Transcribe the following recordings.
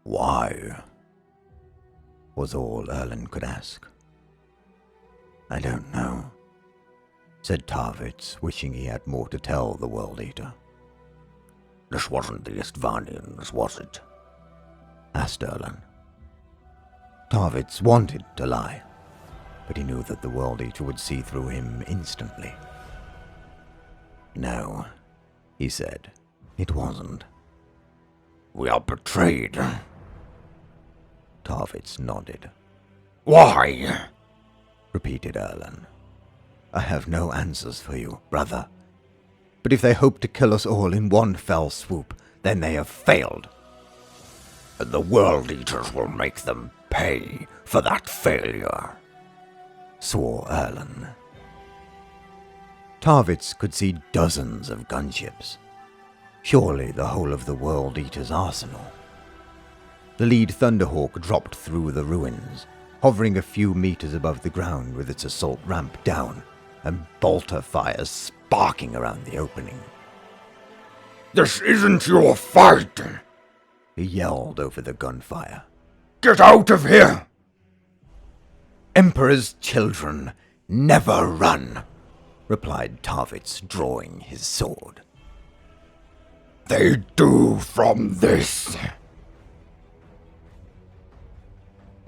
"Why?" was all Erlen could ask. "I don't know," said 𝗟𝗏𝗂𝗀, wishing he had more to tell the World Eater. "This wasn't the Istvanians, was it?" asked Erlen. 𝗟𝗏𝗂𝗀 wanted to lie, but he knew that the World Eater would see through him instantly. "No," he said, "it wasn't." "We are betrayed." 𝗟𝗏𝗂𝗀 nodded. "Why?" repeated Erlen. "I have no answers for you, brother. But if they hope to kill us all in one fell swoop, then they have failed." "And the World Eaters will make them pay for that failure," swore Erlen. 𝗟𝗏𝗂𝗀 could see dozens of gunships. Surely the whole of the World Eater's arsenal. The lead Thunderhawk dropped through the ruins, hovering a few meters above the ground with its assault ramp down, and bolter fires sparking around the opening. "This isn't your fight!" he yelled over the gunfire. "Get out of here!" "Emperor's children never run," replied 𝗟𝗏𝗂𝗀, drawing his sword. "They do from this."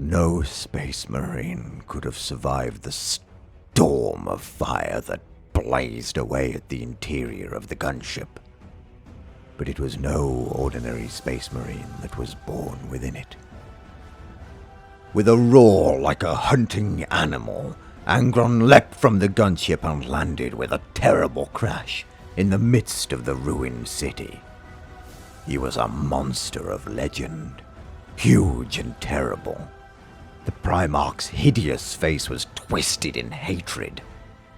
No Space Marine could have survived the storm of fire that blazed away at the interior of the gunship. But it was no ordinary Space Marine that was born within it. With a roar like a hunting animal, Angron leapt from the gunship and landed with a terrible crash in the midst of the ruined city. He was a monster of legend, huge and terrible. The Primarch's hideous face was twisted in hatred,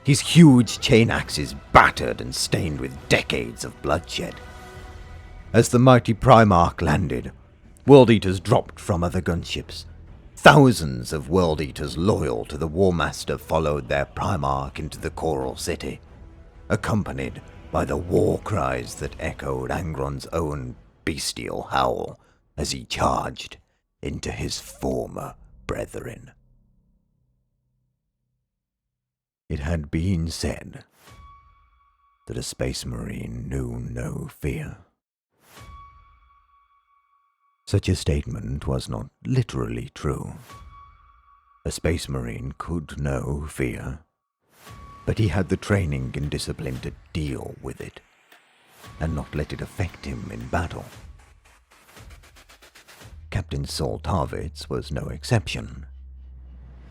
his huge chain axes battered and stained with decades of bloodshed. As the mighty Primarch landed, World Eaters dropped from other gunships. Thousands of World Eaters loyal to the War Master followed their Primarch into the Coral City, accompanied by the war cries that echoed Angron's own bestial howl as he charged into his former brethren. It had been said that a Space Marine knew no fear. Such a statement was not literally true. A Space Marine could know fear, but he had the training and discipline to deal with it, and not let it affect him in battle. Captain Saul 𝗟𝗏𝗂𝗀𝗀𝗀 was no exception.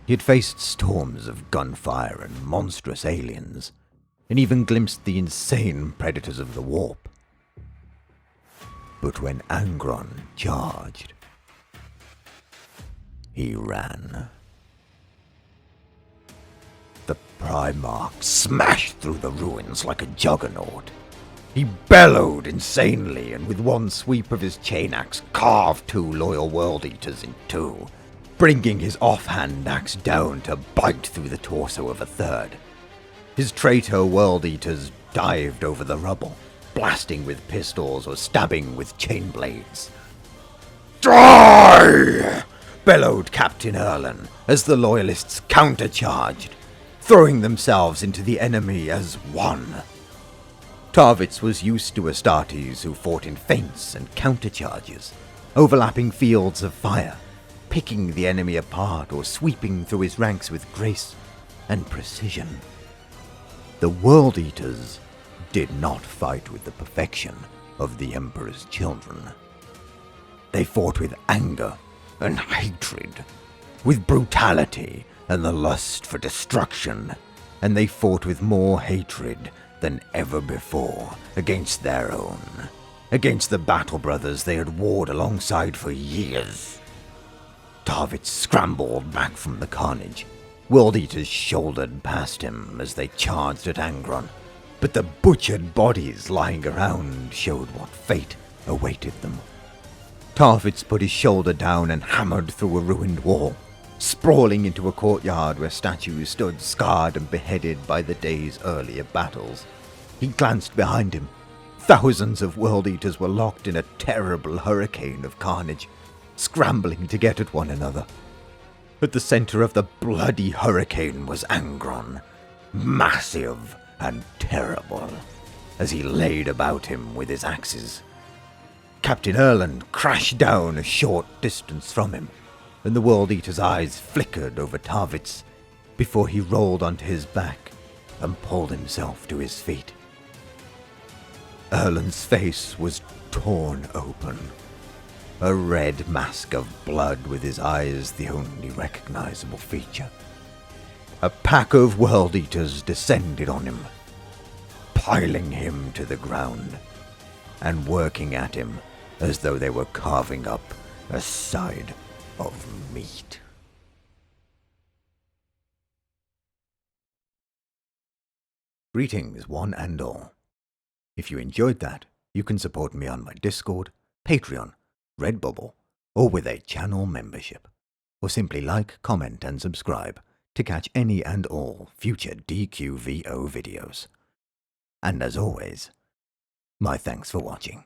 He had faced storms of gunfire and monstrous aliens, and even glimpsed the insane predators of the warp. But when Angron charged, he ran. The Primarch smashed through the ruins like a juggernaut. He bellowed insanely, and with one sweep of his chain axe carved two loyal World Eaters in two, bringing his offhand axe down to bite through the torso of a third. His traitor World Eaters dived over the rubble, blasting with pistols or stabbing with chain blades. "Die!" bellowed Captain Erlen as the loyalists countercharged, throwing themselves into the enemy as one. 𝗟𝗏𝗂𝗀𝗀𝗀 was used to Astartes who fought in feints and countercharges, overlapping fields of fire, picking the enemy apart or sweeping through his ranks with grace and precision. The World Eaters did not fight with the perfection of the Emperor's children. They fought with anger and hatred, with brutality and the lust for destruction, and they fought with more hatred than ever before against their own, against the battle brothers they had warred alongside for years. 𝗟𝗏𝗂𝗀𝗀𝗀𝗀 scrambled back from the carnage. World Eaters shouldered past him as they charged at Angron, but the butchered bodies lying around showed what fate awaited them. 𝗟𝗏𝗂𝗀𝗀𝗀𝗀 put his shoulder down and hammered through a ruined wall, sprawling into a courtyard where statues stood scarred and beheaded by the day's earlier battles. He glanced behind him. Thousands of World Eaters were locked in a terrible hurricane of carnage. scrambling to get at one another. At the center of the bloody hurricane was Angron, massive and terrible, as he laid about him with his axes. Captain Erland crashed down a short distance from him, and the World Eater's eyes flickered over 𝗘𝗾𝗂𝗶𝗃 before he rolled onto his back and pulled himself to his feet. Erland's face was torn open, a red mask of blood with his eyes the only recognizable feature. A pack of World Eaters descended on him, piling him to the ground and working at him as though they were carving up a side of meat. Greetings, one and all. If you enjoyed that, you can support me on my Discord, Patreon, Redbubble, or with a channel membership, or simply like, comment, and subscribe to catch any and all future DQVO videos. And as always, my thanks for watching.